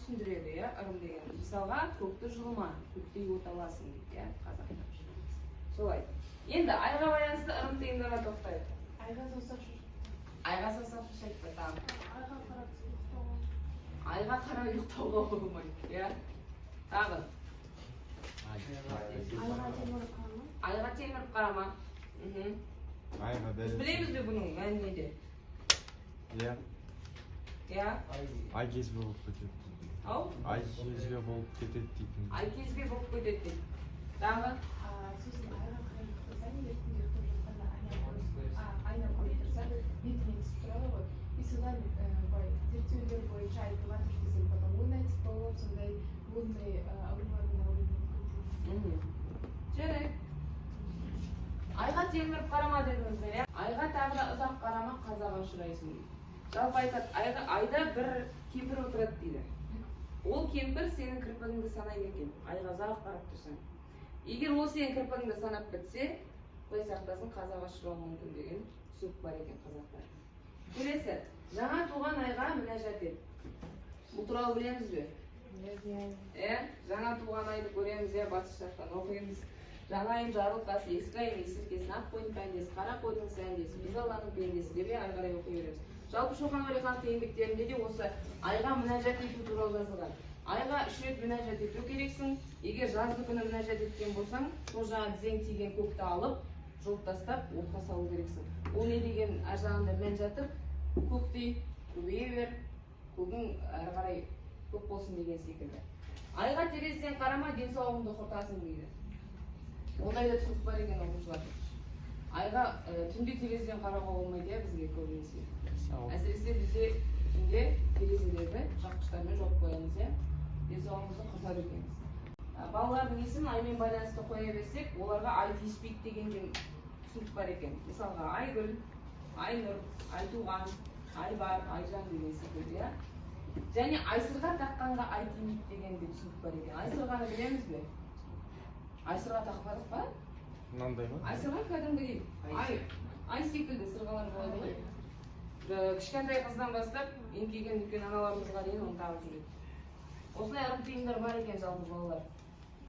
түсіндіреді, иә, ырым деген. Мысалға, көкті жылыма, көктей от аласың дейді, иә, қазақта. Солай. Енді айға байланысты ырым тиымдарға тоқтайық. Айға саусақ шошайтпа. Айға саусақ шошайтпа, тағы. Айға қарап ұйықтауға. Айға қарап ұйықтауға болмайды, иә. Тағы. Айға телміріп қарама. Айға телміріп қарама. Біз білеміз бе бұның мәні неде? Иә. Иә? Ай кезбе болып кетеді. Ау? Ай кезбе болып кетеді дейтін. Ай кезбе болып кетеді дейді. Тағы? Сосын айға қарап ұйықтасаң, ертең ұйықтап жатқанда айна көріп тұрса, бетінен түсіп тұрады ғой. И содан зерттеулер бойынша айтып жатыр десең, потом лунный цикл, сондай лунный аурулардың ауруы. Жарайды. Айға телміріп қарама дедіңіздер, иә? Айға тағы да ұзақ қарама, қазаға ұшырайсың дейді. Жалпы айтады, айда бір кемпір отырады дейді. Ол кемпір сенің кірпігіңді санайды екен, айға ұзақ қарап тұрсаң. Егер ол сенің кірпігіңді санап бітсе, құдай сақтасын, қазаға ұшырауы мүмкін деген түсінік бар екен қазақтар. Келесі, жаңа туған айға мінәжат ет. Бұл туралы білеміз бе? Жаңа туған айды көреміз, батыс жақтан оқимыз. Жаңа айым жарылқасы, ескі айым есіркесін, ақ қойдың пәндесі, қара қойдың сәндесі, біз Алланың пендесі деп ай қарай оқи береміз. Жалпы Шоқан Уәлихановтың еңбектерінде де осы айға мінәжат ету туралы жазылған. Айға 3 рет мінәжат ету керексің. Егер жазды күні мінәжат еткен болсаң, сол жаңа тізең тиген көкті алып, жұлып тастап, отқа салу керексің. Ол не деген ар жағында мән жатыр? Көктей көбейе бер, көгің әрі қарай көп болсын деген секілді. Айға терезеден қарама, денсаулығыңды құртасың дейді. Ондай да түсінік бар екен оқушылар. Айға түнде терезеден қарауға болмайды, бізге көбінесе. Әсіресе бізде түнде терезелерді жапқыштармен жауып қоямыз, денсаулығымызды құртар екенбіз. Балалардың есімін аймен байланысты қоя берсек, оларға ай тиіспейді деген түсінік бар екен. Мысалға, Айгүл, Айнұр, Айтуған, Айбар, Айжан деген секілді. Және Айсырға таққанға ай тимейді деген де түсінік бар екен. Айсырғаны білеміз бе? Айсырға тақпадық па? Мынандай ма? Айсырға кәдімгідей ай секілді сырғалар болады ғой. Кішкентай қыздан бастап еңкейген үлкен аналарымызға дейін оны тағып жүреді. Осындай ырым тиымдар бар екен жалпы балалар.